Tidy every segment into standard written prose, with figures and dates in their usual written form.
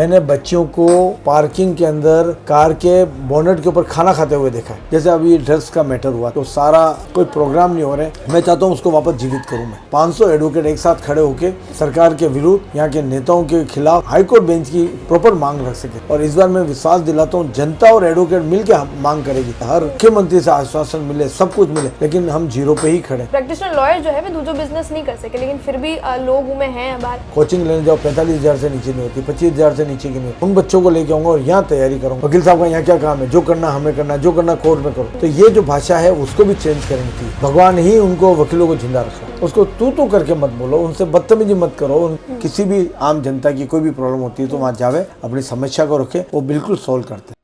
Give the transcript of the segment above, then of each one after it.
मैंने बच्चों को पार्किंग के अंदर कार के बोनेट के ऊपर खाना खाते हुए देखा है। जैसे अभी ड्रग्स का मैटर हुआ तो सारा कोई प्रोग्राम नहीं हो रहे, मैं चाहता हूँ उसको वापस जीवित करूँ। मैं 500 एडवोकेट एक साथ खड़े होकर सरकार के विरुद्ध, यहाँ के नेताओं के खिलाफ हाईकोर्ट बेंच की प्रॉपर मांग रख सके। और इस बार मैं विश्वास दिलाता हूँ जनता और एडवोकेट मिलकर मांग करेगी। हर मुख्यमंत्री से आश्वासन मिले, सब कुछ मिले, लेकिन हम जीरो पे ही खड़े। प्रैक्टिशनर लॉयर जो है वो दूसरा बिजनेस नहीं कर सके, लेकिन फिर भी लोग में हैं बाहर। कोचिंग लेने जाओ 45,000 से नीचे नहीं होती, 25,000 से नीचे की नहीं। उन बच्चों को लेके आऊंगा और यहाँ तैयारी करूंगा। वकील साहब का यहाँ क्या काम है, जो करना हमें करना, जो करना कोर्ट में करो। तो ये जो भाषा है उसको भी चेंज करनी थी। भगवान ही उनको वकीलों को जिंदा रखा। उसको तू करके मत बोलो, उनसे बदतमीजी मत करो। किसी भी आम जनता की कोई भी प्रॉब्लम होती है तो वहाँ जावे, अपनी समस्या को रखे, वो बिल्कुल सोल्व करते।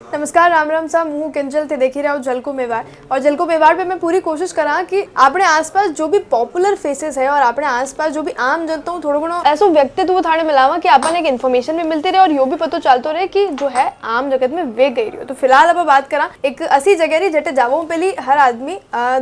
नमस्कार, राम राम साहब। मुँह किंजल थे देखी रहा जलको मेवाड़। और जलको मेवाड़ पे मैं पूरी कोशिश करा कि अपने आसपास जो भी पॉपुलर फेसेस है और अपने आसपास जो भी आम जनता हूँ थोड़ा घणो ऐसा व्यक्तित्व थाने मिलावा कि अपन एक इन्फॉर्मेशन भी मिलती रहे और यो भी पता चलता रहे कि जो है आम जगत में वे गई रही हो। तो फिलहाल आप बात करा एक ऐसी जगह रही जटे जावो पहली हर आदमी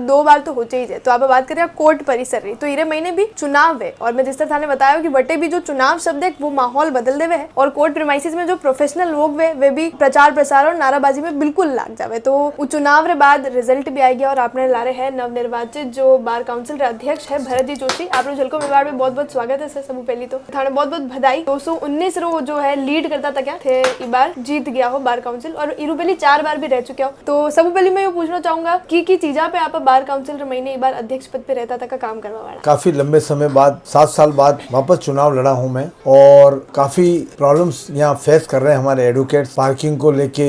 2 बार तो होचे ही जाए। तो आप बात करें कोर्ट परिसर रही, तो इरे महीने भी चुनाव है और मैं जिस तरह थाने बताया कि बटे भी जो चुनाव शब्द है वो माहौल बदल देवे है और कोर्ट प्रीमाइसिस में जो प्रोफेशनल लोग वे भी प्रचार प्रसार और नाराबाजी में बिल्कुल लाग जावे। तो चुनाव रे बाद रिजल्ट भी आ गया और आपने ला रहे हैं नवनिर्वाचित जो बार काउंसिल रे अध्यक्ष है भरत जी जोशी। आप लोग जलको मेवाड़ में बहुत बहुत स्वागत है सर। सब पहली तो थाने बहुत बहुत बधाई। 219 रो जो है लीड करता था क्या थे, इस बार जीत गया हो बार काउंसिल और इरू पहली 4 बार भी रह चुके हो। तो सब पहले मैं ये पूछना चाहूंगा की चीजा पे आप बार काउंसिल रे महीने इस बार अध्यक्ष पद पे रहता था का काम करवा वाला। काफी लंबे समय बाद 7 साल बाद वापस चुनाव लड़ा हूँ मैं और काफी प्रॉब्लम्स यहाँ फेस कर रहे हैं हमारे एडवोकेट्स। पार्किंग को लेके,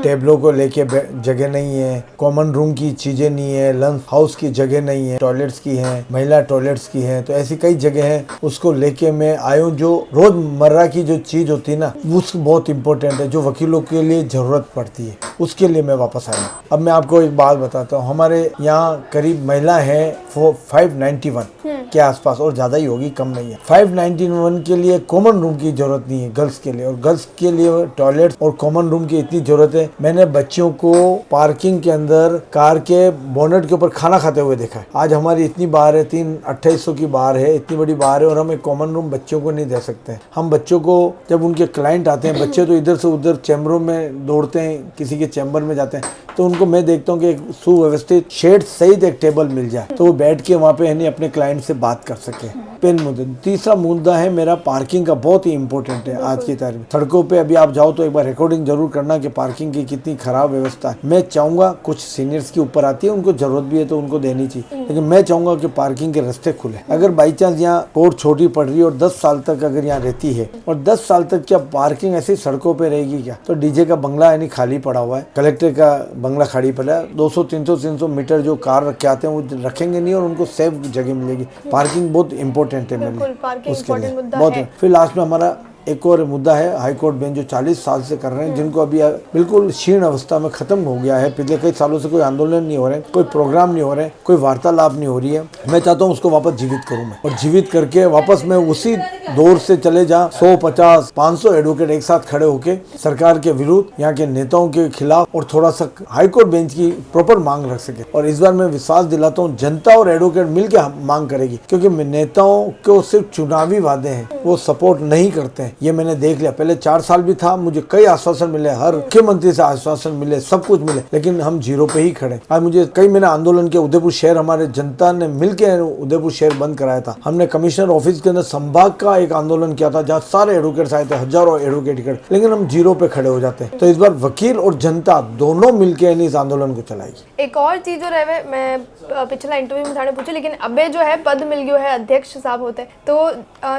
टेबलों को लेके जगह नहीं है, कॉमन रूम की चीजें नहीं है, लंच हाउस की जगह नहीं है, टॉयलेट्स की है, महिला टॉयलेट्स की है। तो ऐसी कई जगह है, उसको लेके मैं आया हूँ। जो रोजमर्रा की जो चीज होती है ना, वो बहुत इंपॉर्टेंट है, जो वकीलों के लिए जरूरत पड़ती है, उसके लिए मैं वापस आया। अब मैं आपको एक बात बताता हूँ, हमारे यहाँ करीब महिला है 591 के आसपास और ज्यादा ही होगी, कम नहीं है। 591 के लिए कॉमन रूम की जरूरत नहीं है गर्ल्स के लिए, और गर्ल्स के लिए टॉयलेट और कॉमन रूम की इतनी जरूरत है। मैंने बच्चों को पार्किंग के अंदर कार के बोनेट के ऊपर खाना खाते हुए देखा है। आज हमारी इतनी बार है, 2800 की बार है, इतनी बड़ी बार है और हम एक कॉमन रूम बच्चों को नहीं दे सकते। हम बच्चों को, जब उनके क्लाइंट आते हैं, बच्चे तो इधर से उधर चैम्बरों में दौड़ते हैं, किसी के चैम्बर में जाते हैं, तो उनको मैं देखता हूँ कि एक सुव्यवस्थित शेड सहित एक टेबल मिल जाए तो वो बैठ के वहाँ पे अपने क्लाइंट से बात कर सके। पेन मुद्दा। तीसरा मुद्दा है मेरा पार्किंग का, बहुत ही इंपॉर्टेंट है आज की तारीख में। सड़कों पे अभी आप जाओ तो एक बार रिकॉर्डिंग जरूर करना कि पार्किंग की कितनी खराब व्यवस्था है। मैं चाहूंगा, कुछ सीनियर्स के ऊपर आती है, उनको जरूरत भी है तो उनको देनी चाहिए, लेकिन मैं चाहूंगा कि पार्किंग के रास्ते खुले। अगर बाई चांस यहाँ कोर्ट छोटी पड़ रही है और 10 साल तक अगर यहाँ रहती है और 10 साल तक क्या पार्किंग ऐसी सड़कों पे रहेगी क्या? तो डीजे का बंगला यानी खाली पड़ा हुआ है, कलेक्टर का बंगला खाली पड़ा है, 200-300 मीटर जो कार रखे आते हैं वो रखेंगे नहीं और उनको सेफ जगह मिलेगी। पार्किंग बहुत इंपॉर्टेंट है मेरे लिए, उसके लिए बहुत है। फिर लास्ट में हमारा एक और मुद्दा है हाईकोर्ट बेंच, जो 40 साल से कर रहे हैं, जिनको अभी बिल्कुल क्षीण अवस्था में खत्म हो गया है। पिछले कई सालों से कोई आंदोलन नहीं हो रहे, कोई प्रोग्राम नहीं हो रहे, कोई वार्तालाप नहीं हो रही है। मैं चाहता हूँ उसको वापस जीवित करूँ मैं, और जीवित करके वापस मैं उसी दौर से चले जा 150-500 एडवोकेट एक साथ खड़े होके सरकार के विरुद्ध, यहाँ के नेताओं के खिलाफ और थोड़ा सा हाईकोर्ट बेंच की प्रॉपर मांग रख सके। और इस बार मैं विश्वास दिलाता हूँ जनता और एडवोकेट मिलकर मांग करेगी, क्योंकि नेताओं को सिर्फ चुनावी वादे हैं, वो सपोर्ट नहीं करते हैं। ये मैंने देख लिया। पहले 4 साल भी था, मुझे कई आश्वासन मिले, हर मुख्यमंत्री से आश्वासन मिले, सब कुछ मिले, लेकिन हम जीरो पे ही खड़े। आज मुझे कई महीने आंदोलन के, उदयपुर शहर हमारे जनता ने मिलकर उदयपुर शहर बंद कराया था। हमने कमिश्नर ऑफिस के अंदर संभाग का एक आंदोलन किया था, जहाँ सारे एडवोकेट्स आए थे, हजारों एडवोकेट खड़े, लेकिन हम जीरो पे खड़े हो जाते हैं। तो इस बार वकील और जनता दोनों मिलकर इस आंदोलन को चलाएगी। एक और चीज जो रहे, मैं पिछला इंटरव्यू में थाने पूछे, लेकिन अबे जो है पद मिल गया है, अध्यक्ष साहब होते, तो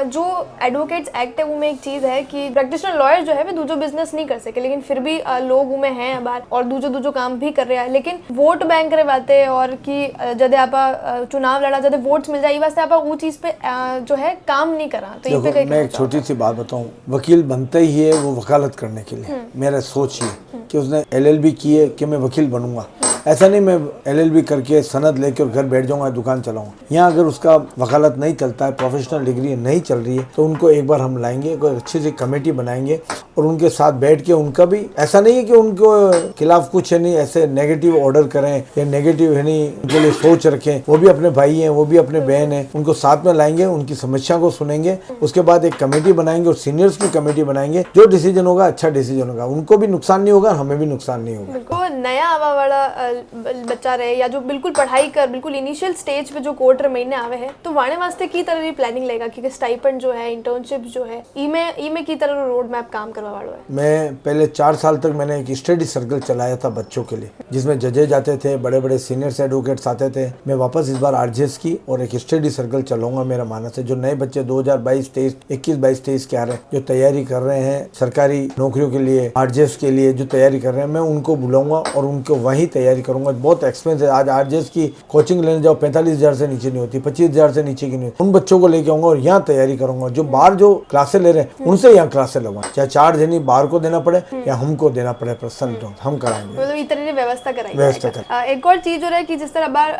जो एडवोकेट्स एक्ट है वो में एक चीज है कि प्रैक्टिशनर लॉयर जो है वो दूसरा बिजनेस नहीं कर सके, लेकिन फिर भी लोग में हैं बाहर और दूसरा काम भी कर रहे हैं। लेकिन वोट बैंक रे बातें और कि जदे आप चुनाव लड़ा, जदे वोट्स मिल जाए, वास्ते आप वो चीज पे जो है काम नहीं करा। तो ये पे मैं एक छोटी सी बात बताऊं, वकील बनता ही है वो वकालत करने के लिए। मेरा सोच ये कि उसने LLB की है कि मैं वकील बनूंगा, ऐसा नहीं मैं LLB करके सनद लेके और घर बैठ जाऊंगा, दुकान चलाऊंगा। यहाँ अगर उसका वकालत नहीं चलता है, प्रोफेशनल डिग्री नहीं चल रही है, तो उनको एक बार हम लाएंगे, कोई अच्छी सी कमेटी बनाएंगे और उनके साथ बैठ के उनका भी ऐसा नहीं है कि उनको खिलाफ कुछ है नहीं ऐसे नेगेटिव ऑर्डर करें या नेगेटिव है नहीं उनके लिए सोच रखें। वो भी अपने भाई हैं, वो भी अपने बहन हैं, उनको साथ में लाएंगे, उनकी समस्या को सुनेंगे, उसके बाद एक कमेटी बनाएंगे और सीनियर्स की कमेटी बनाएंगे। जो डिसीजन होगा अच्छा डिसीजन होगा, उनको भी नुकसान नहीं होगा, हमें भी नुकसान नहीं होगा। बिल्कुल नया आवा वाला बच्चा रहे या जो बिल्कुल पढ़ाई कर बिल्कुल इनिशियल स्टेज पे जो कोर्ट महीने आवे है तो वाणे वास्ते की तरह प्लानिंग लेगा क्योंकि स्टाइपेंड जो है इंटर्नशिप जो है ई में की तरह रोड मैप काम करवा वालों है। मैं पहले 4 साल तक मैंने एक स्टडी सर्कल चलाया था बच्चों के लिए, जिसमें जजेज आते थे, बड़े बड़े सीनियर्स एडवोकेट्स आते थे। मैं वापस इस बार आरजेएस की और एक स्टडी सर्कल चलाऊंगा। मेरा मानस है जो नए बच्चे 2022, 23, 21, 22, 23 के आ रहे हैं, जो तैयारी कर रहे हैं सरकारी नौकरियों के लिए, आरजेएस के लिए जो तैयारी कर रहे हैं, मैं उनको बुलाऊंगा और उनको वहीं तैयारी करूंगा। बहुत एक्सपेंस है, आज आरजेएस की कोचिंग लेने जाओ 45,000 से नीचे नहीं होती, 25,000 से नीचे की नहीं होती। उन बच्चों को लेके आऊंगा और यहाँ तैयारी करूंगा। जो बाहर जो क्लासे ले रहे हैं उनसे यहाँ क्लासे लगवा, चाहे चार्ज यानी बाहर को देना पड़े या हमको देना पड़े, पर्सनल हम कराएंगे, मतलब इस तरह की व्यवस्था कराएंगे। एक और चीज हो रहा है कि जिस तरह बार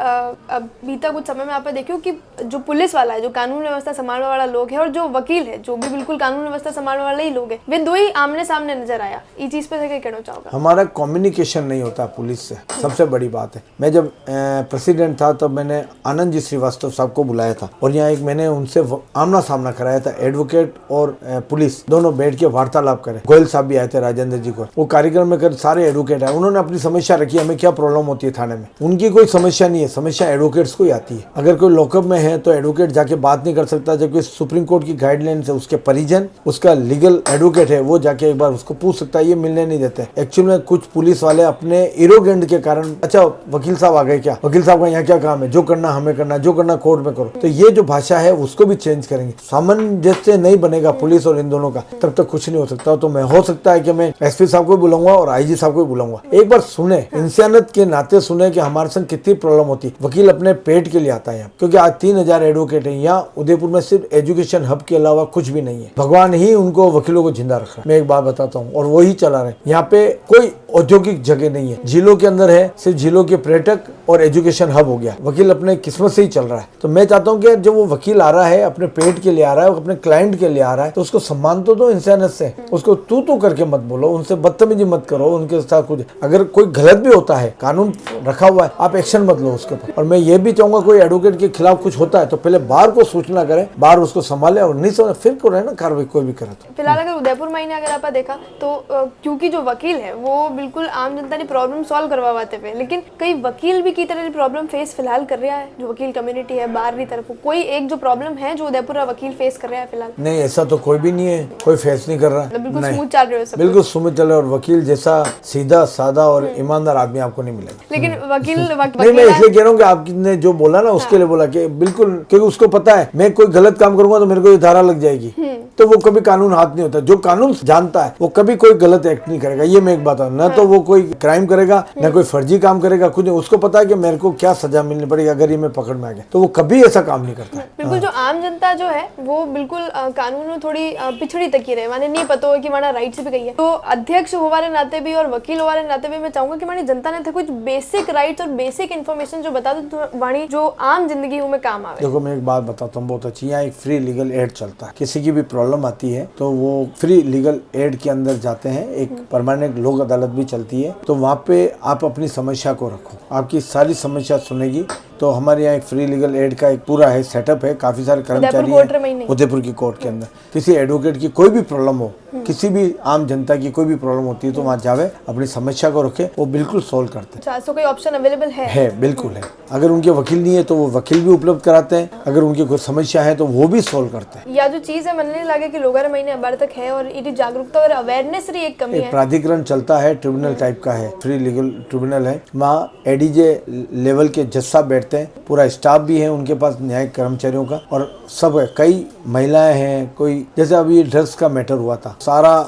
बीता कुछ समय में आप देखियो कि जो पुलिस वाला है, जो कानून व्यवस्था संभालने वाला लोग है और जो वकील है, जो भी बिल्कुल कानून व्यवस्था संभालने वाले ही लोग है, वे दो ही आमने सामने नजर आया। इस चीज पे क्या कहना चाहोगे? हमारा कम्युनिकेशन नहीं होता पुलिस से, सबसे बड़ी बात है। मैं जब प्रेसिडेंट था तब मैंने आनंद जी श्रीवास्तव साहब को बुलाया था और यहाँ एक मैंने उनसे आमना सामना कराया था। एडवोकेट और पुलिस दोनों बैठ के वार्तालाप करे। गोयल साहब भी आए थे, राजेंद्र जी को। वो कार्यक्रम में कर सारे एडवोकेट आए, उन्होंने अपनी समस्या रखी, हमें क्या प्रॉब्लम होती है थाने में। उनकी कोई समस्या नहीं है, समस्या एडवोकेट्स को ही आती है। अगर कोई लॉकअप में है तो एडवोकेट जाके बात नहीं कर सकता, जबकि सुप्रीम कोर्ट की गाइडलाइन से उसके परिजन, उसका लीगल एडवोकेट है, वो जाके एक बार उसको पूछ सकता है। ये मिलने नहीं देते। एक्चुअल में कुछ पुलिस वाले अपने एरोगेंट के कारण, अच्छा वकील साहब आ गए क्या, वकील साहब का यहाँ क्या काम है, जो करना हमें करना, जो करना कोर्ट में करो। तो ये जो भाषा है उसको भी चेंज करेंगे। सामंजस्य नहीं बनेगा पुलिस और इन दोनों का, तब तक कुछ नहीं हो सकता। तो मैं हो सकता है कि मैं एसपी साहब को बुलाऊंगा और आईजी साहब को बुलाऊंगा, एक बार सुने, इंसानियत के नाते सुने कि हमारे संग कितनी प्रॉब्लम होती है। वकील अपने पेट के लिए आता है, क्योंकि आज 3,000 एडवोकेट है यहाँ उदयपुर में। सिर्फ एजुकेशन हब के अलावा कुछ भी नहीं है। भगवान ही उनको वकीलों को जिंदा रख रहा है। मैं एक बात बताता हूँ और वही चला रहे। यहाँ पे कोई औद्योगिक जगह नहीं है, झीलों के अंदर है, सिर्फ झीलों के पर्यटक और एजुकेशन हब हो गया। वकील अपने किस्मत से ही चल रहा है। तो मैं चाहता हूँ कि जब वो वकील आ रहा है, अपने पेट के लिए आ रहा है, अपने क्लाइंट के लिए आ रहा है, तो उसको सम्मान तो दो इंसानियत से। उसको तू करके मत बोलो, उनसे बदतमीजी मत करो, उनके साथ कुछ अगर कोई गलत भी होता है, कानून रखा हुआ है, आप एक्शन मत लो उसके ऊपर। और मैं ये भी चाहूंगा कोई एडवोकेट के खिलाफ कुछ होता है तो पहले बाहर को सूचना करे, बाहर उसको संभाले और नहीं समझ फिर को रहे ना कार्रवाई कोई भी करे। तो फिलहाल अगर उदयपुर महीने अगर आप देखा तो क्योंकि जो वकील है वो बिल्कुल आम जनता की प्रॉब्लम सॉल्व करवाते हुए, लेकिन कई वकील भी की तरह की प्रॉब्लम फेस फिलहाल कर रहा है। जो वकील कम्युनिटी है बाहर की तरफ, कोई एक जो प्रॉब्लम है जो उदयपुर वकील फेस कर रहा है फिलहाल? नहीं, ऐसा तो कोई भी नहीं है, कोई फेस नहीं कर रहा। बिल्कुल स्मूथ चल रहे हो, बिल्कुल स्मूथ चल रहा है। और वकील जैसा सीधा सादा और ईमानदार आदमी आपको नहीं मिलेगा। लेकिन वकील नहीं, मैं इसलिए कह रहा हूँ कि आपने जो बोला ना उसके लिए बोला कि बिल्कुल, क्योंकि उसको पता है मैं कोई गलत काम करूंगा तो मेरे को ये धारा लग जाएगी। तो वो कभी कानून हाथ नहीं होता। जो कानून जानता है वो कभी कोई गलत एक्ट नहीं करेगा। ये मैं एक बात न तो वो कोई क्राइम करेगा, न कोई फर्जी काम करेगा, कुछ नहीं। उसको पता है कि मेरे को क्या सजा मिलनी पड़ेगी अगर ये मैं पकड़ में आ गया, तो वो कभी ऐसा काम नहीं करता। बिल्कुल जो आम जनता जो है वो बिल्कुल कानून में थोड़ी पिछड़ी तक ही रहे, माने नहीं पता हो कि माना राइट से भी कही है। तो अध्यक्ष होवारे नाते भी और वकील होवारे नाते भी मैं चाहूंगा कि मानी जनता ने कुछ बेसिक राइट्स और बेसिक इन्फॉर्मेशन जो बता दो तो वाणी जो आम जिंदगी में काम आवे। देखो मैं एक बात बताता हूँ बहुत अच्छी, यहाँ एक फ्री लीगल एड चलता है। किसी की भी प्रॉब्लम आती है तो वो फ्री लीगल एड के अंदर जाते हैं। एक परमानेंट लोक अदालत भी चलती है, तो वहाँ पे आप अपनी समस्या को रखो, आपकी सारी समस्या सुनेगी। तो हमारे यहाँ एक फ्री लीगल एड का एक पूरा है सेटअप है, काफी सारे कर्मचारी हैं उदयपुर की कोर्ट के अंदर। किसी एडवोकेट की कोई भी प्रॉब्लम हो, किसी भी आम जनता की कोई भी प्रॉब्लम होती है तो वहाँ जावे, अपनी समस्या को रखे, वो बिल्कुल सोल्व करते हैं। कोई ऑप्शन अवेलेबल है? बिल्कुल है। अगर उनके वकील नहीं है तो वो वकील भी उपलब्ध कराते हैं, अगर उनकी कोई समस्या है तो वो भी सोल्व करते हैं। या जो चीज है मनने लगे कि लोगों महीने अबार तक है और ये जागरूकता और अवेयरनेस री एक कमी है। प्राधिकरण चलता है, ट्रिब्यूनल टाइप का है, फ्री लीगल ट्रिब्यूनल है। वहाँ एडीजे लेवल के जज साहब बैठते हैं, पूरा स्टाफ भी है उनके पास, न्यायिक कर्मचारियों का, और सब है। कई महिलाएं हैं, कोई जैसे अभी ड्रग्स का मैटर हुआ था, सारा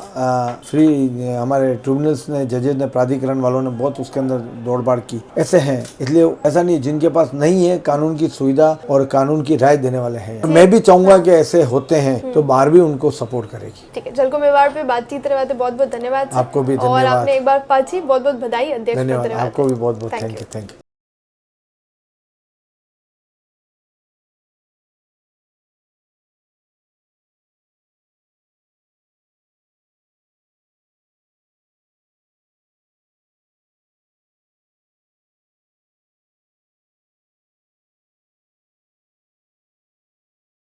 फ्री हमारे ट्रिब्यूनल्स ने, जजेज ने, प्राधिकरण वालों ने बहुत उसके अंदर दौड़ भाड़ की। ऐसे हैं, इसलिए ऐसा नहीं जिनके पास नहीं है कानून की सुविधा और कानून की राय देने वाले हैं। तो मैं भी चाहूंगा कि ऐसे होते हैं तो बाहर भी उनको सपोर्ट करेगी। ठीक है, जलको मेवाड़ पे बातचीत करवाते बहुत बहुत धन्यवाद। आपको भी धन्यवाद। और आपने एक बार पाची बहुत बहुत बधाई। धन्यवाद, आपको भी बहुत बहुत थैंक यू।